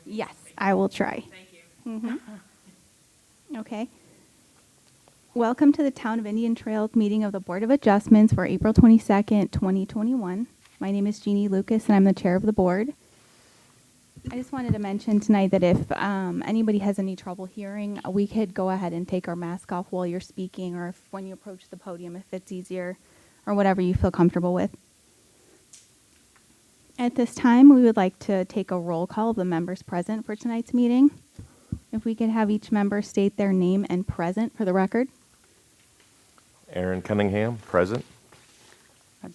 Yes, I will try. Thank you. Okay. Welcome to the Town of Indian Trails meeting of the Board of Adjustments for April 22nd, 2021. My name is Jeannie Lucas, and I'm the chair of the board. I just wanted to mention tonight that if anybody has any trouble hearing, we could go ahead and take our mask off while you're speaking, or if, when you approach the podium, if it's easier, or whatever you feel comfortable with. At this time, we would like to take a roll call of the members present for tonight's meeting. If we could have each member state their name and present for the record. Aaron Cunningham, present.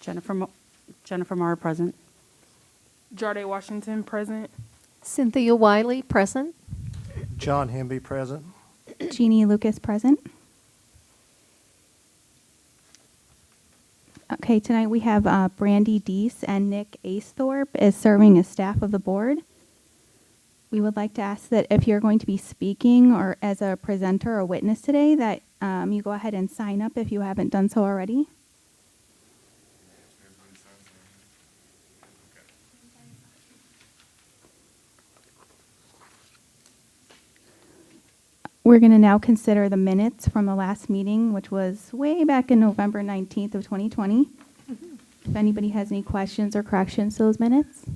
Jennifer Marr, present. Jarday Washington, present. Cynthia Wiley, present. John Hemby, present. Jeannie Lucas, present. Okay, tonight we have Brandy Deese and Nick Acethorpe as serving as staff of the board. We would like to ask that if you're going to be speaking or as a presenter or witness today, that you go ahead and sign up if you haven't done so already. We're going to now consider the minutes from the last meeting, which was way back in November 19th of 2020. If anybody has any questions or corrections to those minutes.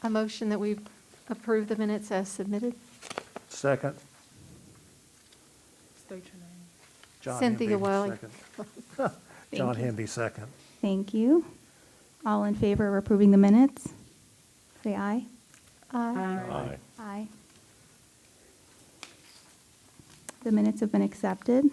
A motion that we approve the minutes as submitted. Second. State your name. John Cynthia Hemby, Wiley. second. John you. Hemby, second. Thank you. All in favor of approving the minutes? Say aye. Aye. Aye. The minutes have been accepted.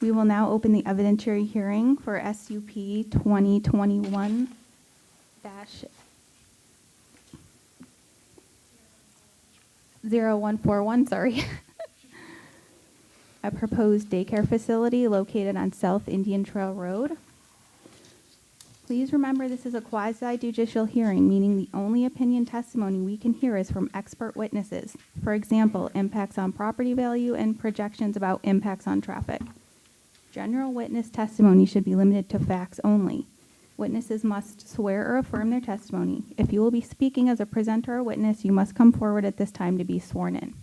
We will now open the evidentiary hearing for SUP 2021-0141, sorry. A proposed daycare facility located on South Indian Trail Road. Please remember this is a quasi-judicial hearing, meaning the only opinion testimony we can hear is from expert witnesses. For example, impacts on property value and projections about impacts on traffic. General witness testimony should be limited to facts only. Witnesses must swear or affirm their testimony. If you will be speaking as a presenter or witness, you must come forward at this time to be sworn in.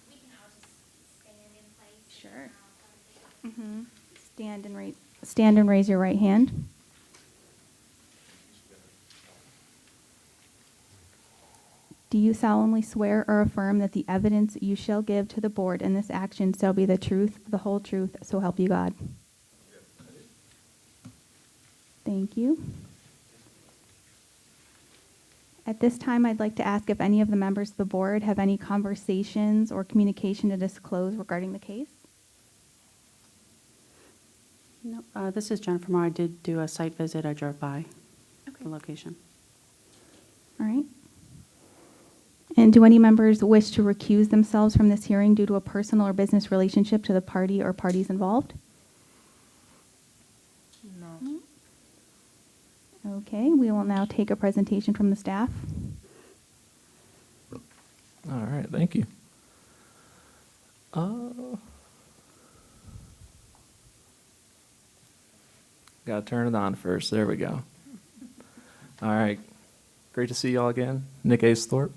We can all just stand in place. Sure. Stand and raise your right hand. Do you solemnly swear or affirm that the evidence you shall give to the board in this action shall be the truth, the whole truth, so help you God? Thank you. At this time, I'd like to ask if any of the members of the board have any conversations or communication to disclose regarding the case. No, this is Jennifer Marr. I did do a site visit. I drove by the location. All right. And do any members wish to recuse themselves from this hearing due to a personal or business relationship to the party or parties involved? No. Okay, we will now take a presentation from the staff. All right, thank you. Got to turn it on first. There we go. All right, great to see y'all again. Nick Acethorpe.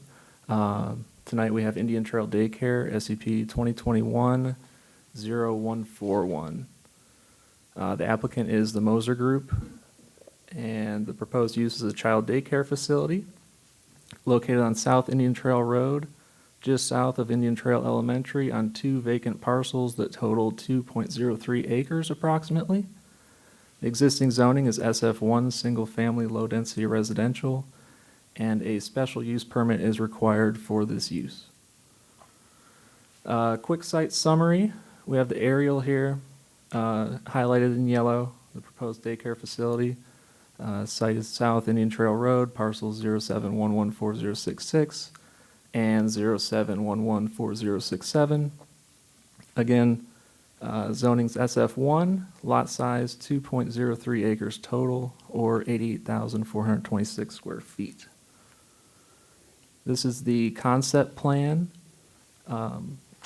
Tonight we have Indian Trail Daycare, SCP 2021-0141. The applicant is the Moser Group, and the proposed use is a child daycare facility located on South Indian Trail Road, just south of Indian Trail Elementary, on 2 vacant parcels that total 2.03 acres approximately. The existing zoning is SF1, single-family, low-density residential, and a special use permit is required for this use. Quick site summary. We have the aerial here, highlighted in yellow, the proposed daycare facility. Site is South Indian Trail Road, parcels 07114066 and 07114067. Again, zoning's SF1, lot size 2.03 acres total, or 88,426 square feet. This is the concept plan.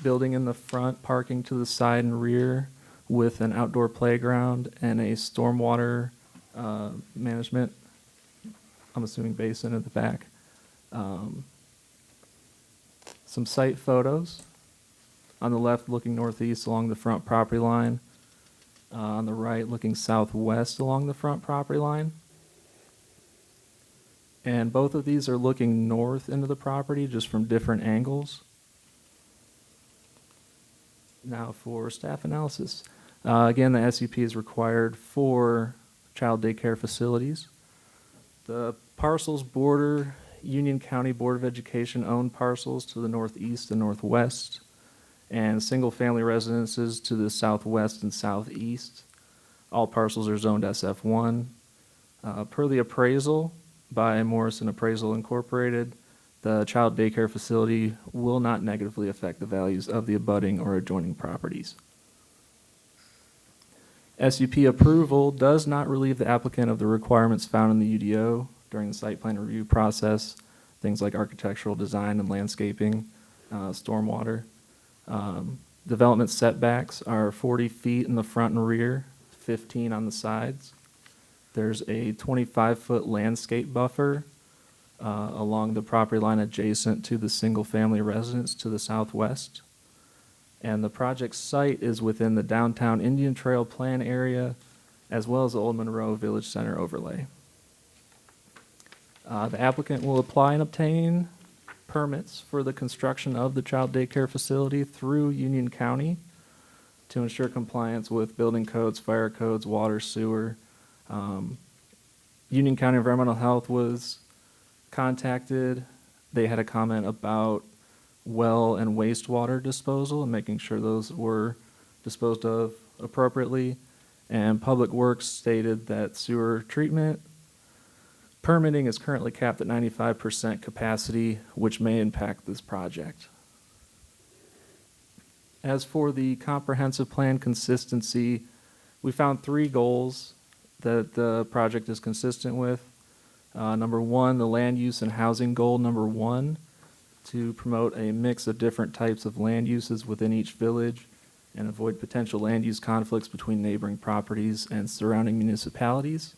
Building in the front, parking to the side and rear with an outdoor playground and a stormwater management, I'm assuming basin at the back. Some site photos. On the left, looking northeast along the front property line. On the right, looking southwest along the front property line. And both of these are looking north into the property, just from different angles. Now for staff analysis. Again, the SUP is required for child daycare facilities. The parcels border Union County Board of Education owned parcels to the northeast and northwest, and single-family residences to the southwest and southeast. All parcels are zoned SF1. Per the appraisal by Morrison Appraisal Incorporated, the child daycare facility will not negatively affect the values of the abutting or adjoining properties. SUP approval does not relieve the applicant of the requirements found in the UDO during the site plan review process, things like architectural design and landscaping, stormwater. Development setbacks are 40 feet in the front and rear, 15 on the sides. There's a 25-foot landscape buffer along the property line adjacent to the single-family residence to the southwest. And the project site is within the downtown Indian Trail plan area, as well as the Old Monroe Village Center overlay. The applicant will apply and obtain permits for the construction of the child daycare facility through Union County to ensure compliance with building codes, fire codes, water, sewer. Union County Environmental Health was contacted. They had a comment about well and wastewater disposal and making sure those were disposed of appropriately. And Public Works stated that sewer treatment permitting is currently capped at 95% capacity, which may impact this project. As for the comprehensive plan consistency, we found 3 goals that the project is consistent with. Number 1, the land use and housing goal number 1, to promote a mix of different types of land uses within each village and avoid potential land use conflicts between neighboring properties and surrounding municipalities.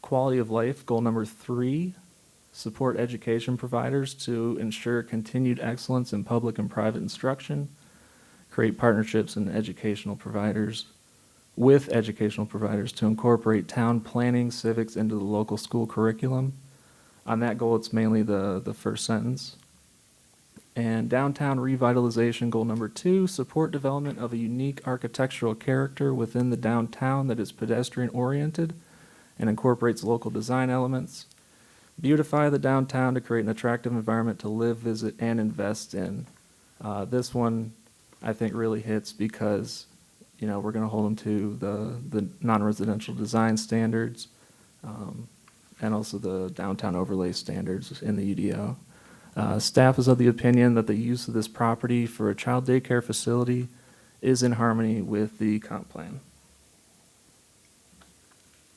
Quality of life, goal number 3, support education providers to ensure continued excellence in public and private instruction, create partnerships with educational providers to incorporate town planning civics into the local school curriculum. On that goal, it's mainly the first sentence. And downtown revitalization, goal number 2, support development of a unique architectural character within the downtown that is pedestrian oriented and incorporates local design elements. Beautify the downtown to create an attractive environment to live, visit, and invest in. This one, I think, really hits because, you know, we're going to hold them to the non-residential design standards and also the downtown overlay standards in the UDO. Staff is of the opinion that the use of this property for a child daycare facility is in harmony with the comp plan.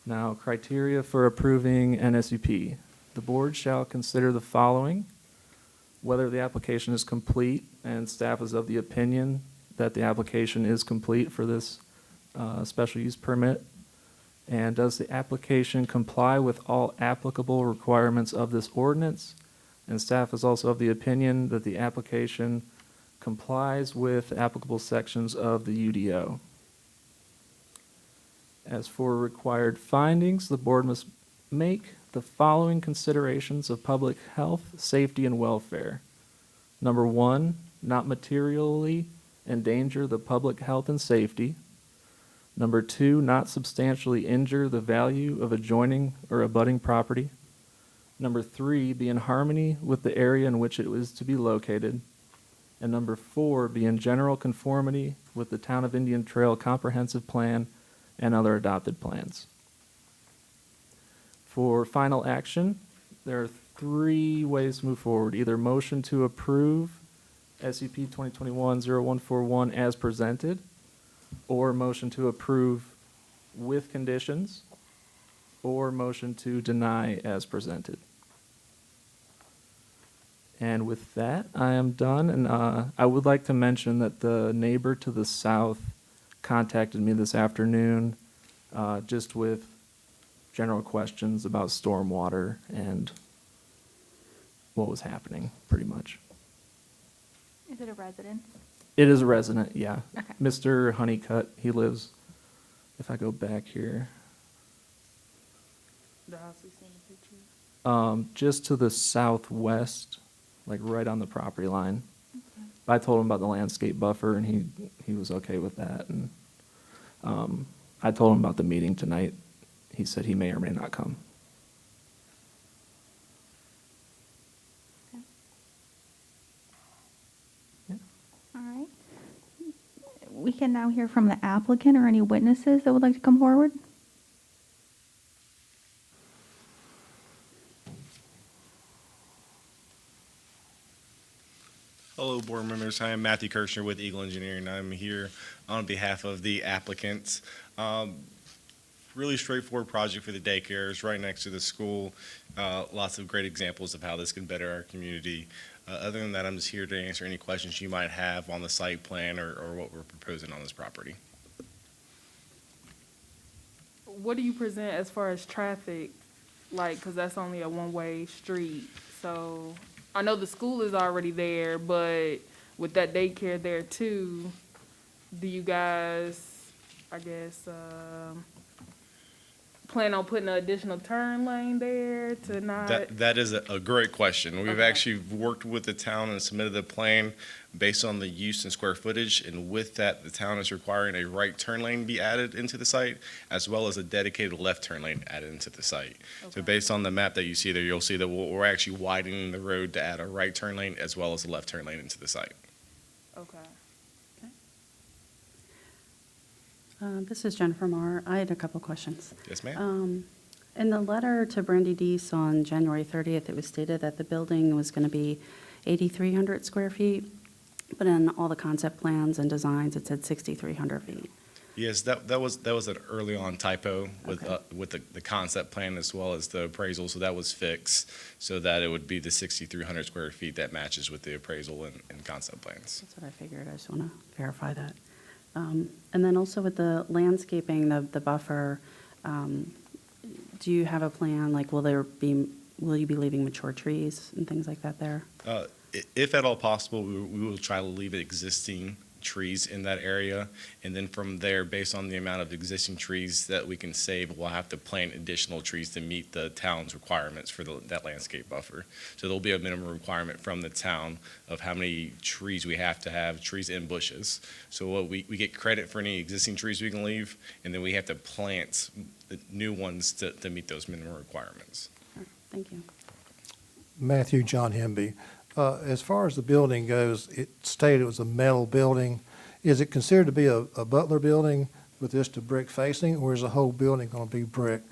Now, criteria for approving NSUP. The board shall consider the following: whether the application is complete, and staff is of the opinion that the application is complete for this special use permit, and does the application comply with all applicable requirements of this ordinance, and staff is also of the opinion that the application complies with applicable sections of the UDO. As for required findings, the board must make the following considerations of public health, safety, and welfare. Number 1, not materially endanger the public health and safety. Number 2, not substantially injure the value of adjoining or abutting property. Number 3, be in harmony with the area in which it is to be located. And number 4, be in general conformity with the Town of Indian Trail Comprehensive Plan and other adopted plans. For final action, there are 3 ways to move forward. Either motion to approve SUP 2021-0141 as presented, or motion to approve with conditions, or motion to deny as presented. And with that, I am done. And I would like to mention that the neighbor to the south contacted me this afternoon just with general questions about stormwater and what was happening, pretty much. Is it a residence? It is a resident, yeah. Okay. Mr. Honeycutt, he lives, if I go back here, The house we seen the picture. just to the southwest, like right on the property line. I told him about the landscape buffer, and he was okay with that. And I told him about the meeting tonight. He said he may or may not come. Yeah. All right. We can now hear from the applicant or any witnesses that would like to come forward. Hello, board members. I am Matthew Kirshner with Eagle Engineering. I'm here on behalf of the applicants. Really straightforward project for the daycare. It's right next to the school. Lots of great examples of how this can better our community. Other than that, I'm just here to answer any questions you might have on the site plan or what we're proposing on this property. What do you present as far as traffic? Like, because that's only a one-way street. So I know the school is already there, but with that daycare there too, do you guys, I guess, plan on putting an additional turn lane there to not? That is a great question. We've Okay. actually worked with the town and submitted the plan based on the use and square footage. And with that, the town is requiring a right turn lane be added into the site, as well as a dedicated left turn lane added into the site. So Okay. based on the map that you see there, you'll see that we're actually widening the road to add a right turn lane as well as a left turn lane into the site. Okay. This is Jennifer Marr. I had a couple questions. Yes, ma'am? In the letter to Brandy Deese on January 30th, it was stated that the building was going to be 8,300 square feet, but in all the concept plans and designs, it said 6,300 feet. Yes, that was an early on typo with Okay. the concept plan as well as the appraisal, so that was fixed so that it would be the 6,300 square feet that matches with the appraisal and concept plans. That's what I figured. I just want to verify that. And then also with the landscaping, the buffer, do you have a plan, like will you be leaving mature trees and things like that there? If at all possible, we will try to leave existing trees in that area. And then from there, based on the amount of existing trees that we can save, we'll have to plant additional trees to meet the town's requirements for that landscape buffer. So there'll be a minimum requirement from the town of how many trees we have to have, trees and bushes. So we get credit for any existing trees we can leave, and then we have to plant the new ones to meet those minimum requirements. All right, thank you. Matthew, John Hemby. As far as the building goes, it stated it was a metal building. Is it considered to be a Butler building with just a brick facing, or is the whole building going to be brick?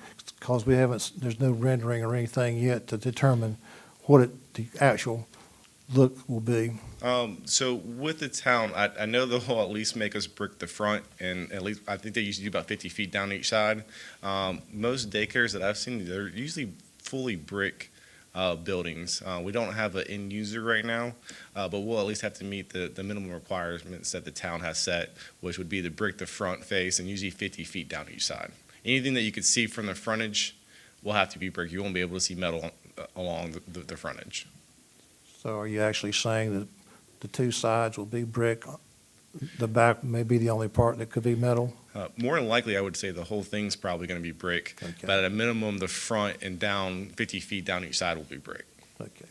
Because there's no rendering or anything yet to determine what the actual look will be. So with the town, I know they'll at least make us brick the front, and at least I think they usually do about 50 feet down each side. Most daycares that I've seen, they're usually fully brick buildings. We don't have an end user right now, but we'll at least have to meet the minimum requirements that the town has set, which would be to brick the front face and usually 50 feet down each side. Anything that you could see from the frontage will have to be brick. You won't be able to see metal along the frontage. So are you actually saying that the two sides will be brick? The back may be the only part that could be metal? More than likely, I would say the whole thing's probably going to be brick, Okay. but at a minimum, the front and down 50 feet down each side will be brick. Okay.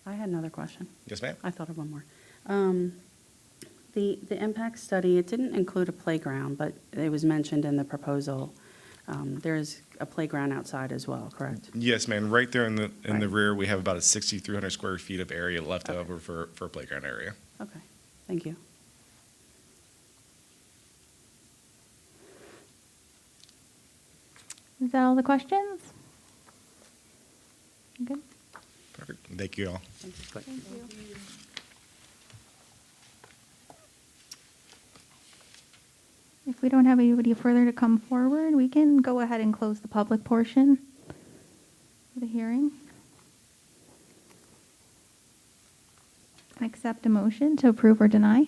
I had another question. Yes, ma'am? I thought of one more. The impact study, it didn't include a playground, but it was mentioned in the proposal. There's a playground outside as well, correct? Yes, ma'am. Right there in the Right. rear, we have about a 6,300 square feet of area left Okay. over for a playground area. Okay, thank you. Is that all the questions? Good. Perfect. Thank you all. Thank you. If we don't have anybody further to come forward, we can go ahead and close the public portion. for the hearing. Accept a motion to approve or deny.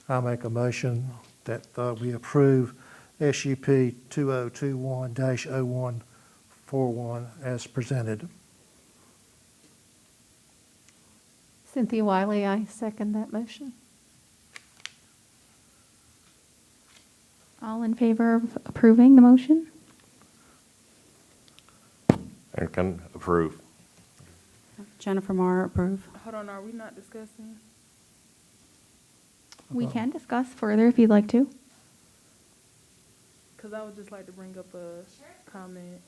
I make a motion that we approve SUP 2021-0141 as presented. Cynthia Wiley, I second that motion. All in favor of approving the motion? Aaron Cunningham, approve. Jennifer Marr, approve. Hold on, are we not discussing? We can discuss further if you'd like to. Because I would just like to bring up a comment.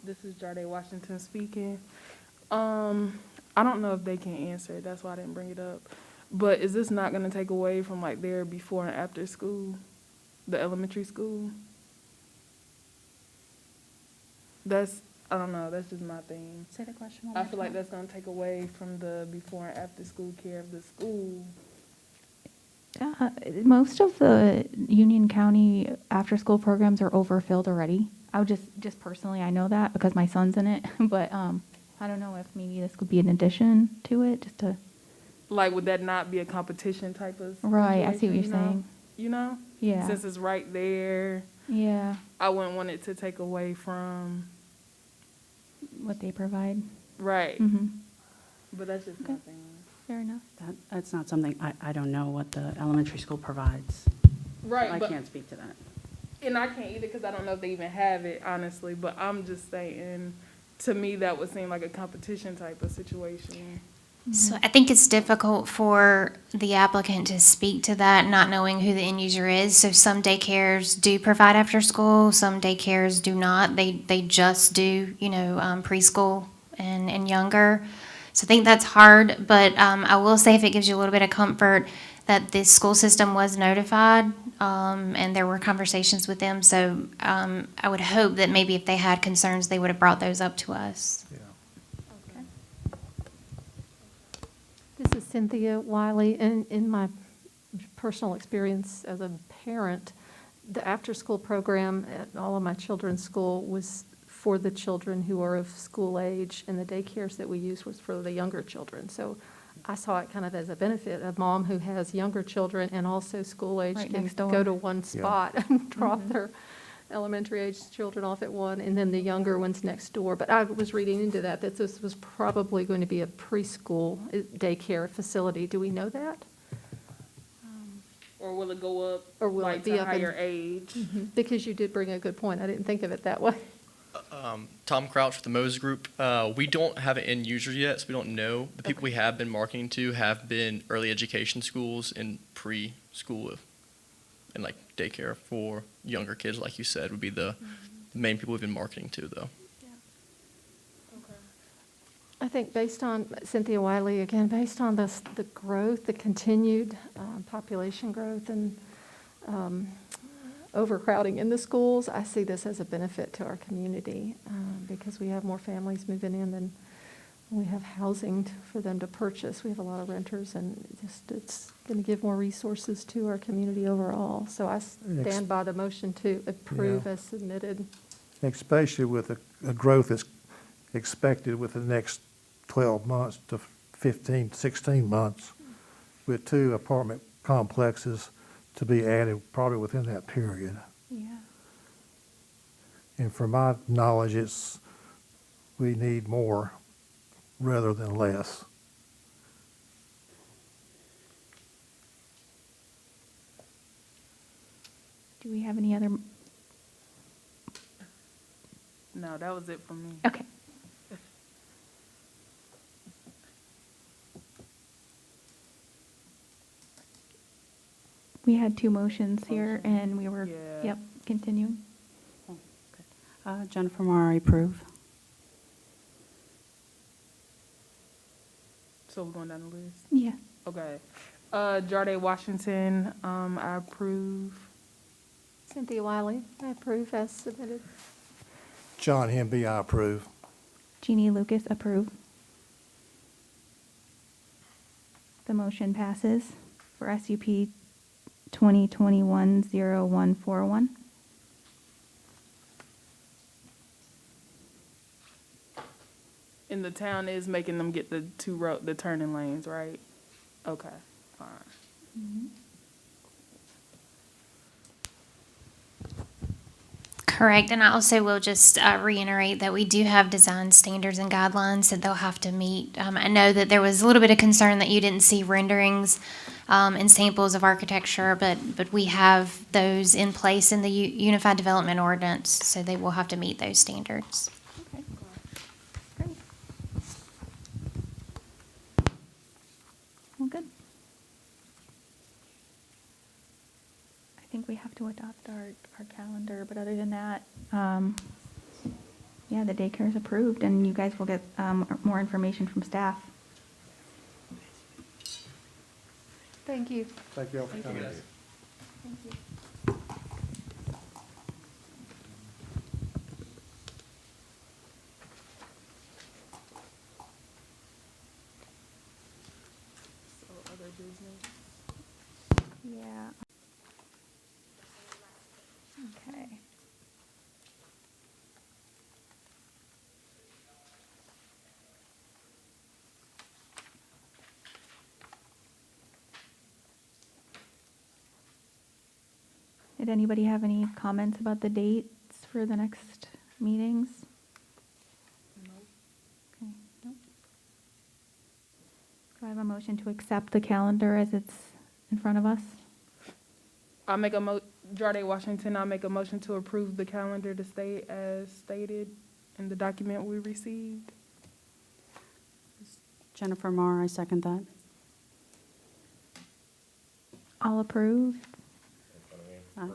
This is Jardé Washington speaking. I don't know if they can answer it. That's why I didn't bring it up. But is this not going to take away from like their before and after school, the elementary school? I don't know. That's just my thing. Say the question one I more feel like time. that's going to take away from the before and after school care of the school. Most of the Union County after-school programs are overfilled already. I would just personally, I know that because my son's in it, but I don't know if maybe this could be an addition to it, just to. Like, would that not be a competition type of Right, I see what situation, you're saying. You know? Yeah. Since it's right there, Yeah, I wouldn't want it to take away from, what they provide. right. Mm-hmm. But that's just my Okay. thing. Fair enough. That's not something, I don't know what the elementary school provides. Right, I but, can't speak to that. and I can't either because I don't know if they even have it, honestly. But I'm just saying, to me, that would seem like a competition type of situation. So I think it's difficult for the applicant to speak to that, not knowing who the end user is. So some daycares do provide after school, some daycares do not. They just do, preschool and younger. So I think that's hard, but I will say if it gives you a little bit of comfort that this school system was notified, and there were conversations with them. So I would hope that maybe if they had concerns, they would have brought those up to us. Yeah. This is Cynthia Wiley, and in my personal experience as a parent, the after-school program at all of my children's school was for the children who are of school age, and the daycares that we used was for the younger children. So I saw it kind of as a benefit. A mom who has younger children and also school age Right can next go door. to one spot and drop their elementary age children off at one, and then the younger ones next door. But I was reading into that this was probably going to be a preschool daycare facility. Do we know that? Or will it go up, Or will like, it be to up in- higher age? Because you did bring a good point. I didn't think of it that way. Tom Crouch with the Mose Group. We don't have an end user yet, so we don't know. The people we have been marketing to have been early education schools and preschool and like daycare for younger kids, like you said, would be the main people we've been marketing to, though. I think based on, Cynthia Wiley, again, based on the growth, the continued population growth and overcrowding in the schools, I see this as a benefit to our community because we have more families moving in than we have housing for them to purchase. We have a lot of renters, and it's going to give more resources to our community overall. So I stand by the motion to approve Yeah. as submitted. Especially with the growth that's expected within the next 12 months to 15, 16 months, with 2 apartment complexes to be added probably within that period. Yeah. And from my knowledge, we need more rather than less. Do we have any other? No, that was it for me. Okay. We had 2 motions here, and we were, Yeah. yep, continuing. Jennifer Marr, I approve. So we're going down the list. Yeah. Okay. Jardé Washington, I approve. Cynthia Wiley, I approve as submitted. John Hemby, I approve. Jeannie Lucas, approve. The motion passes for SUP 2021-0141. And the town is making them get the the turning lanes, right? Okay, fine. Correct, and I also will just reiterate that we do have design standards and guidelines that they'll have to meet. I know that there was a little bit of concern that you didn't see renderings and samples of architecture, but we have those in place in the Unified Development Ordinance, so they will have to meet those standards. Okay, great. Well, good. I think we have to adopt our calendar, but other than that, yeah, the daycare is approved, and you guys will get more information from staff. Thank you. Thank you all for coming. So other business. Yeah. Okay. Did anybody have any comments about the dates for the next meetings? Okay, nope. Do I have a motion to accept the calendar as it's in front of us? I make Jardine Washington, I make a motion to approve the calendar to stay as stated in the document we received. Jennifer Marr, I second that. All approve? Aye.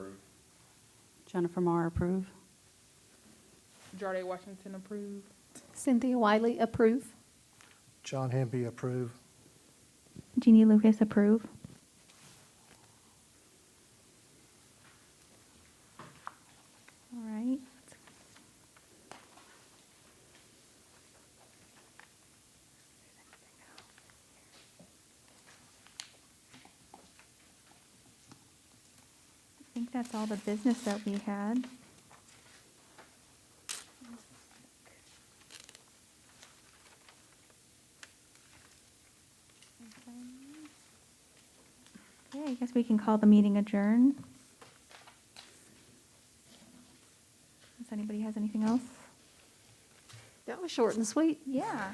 Jennifer Marr, approve. Jardine Washington approve. Cynthia Wiley, approve. John Hemby, approve. Jeannie Lucas, approve? All right. I think that's all the business that we had. Okay, I guess we can call the meeting adjourned. Does anybody has anything else? That was short and sweet. Yeah.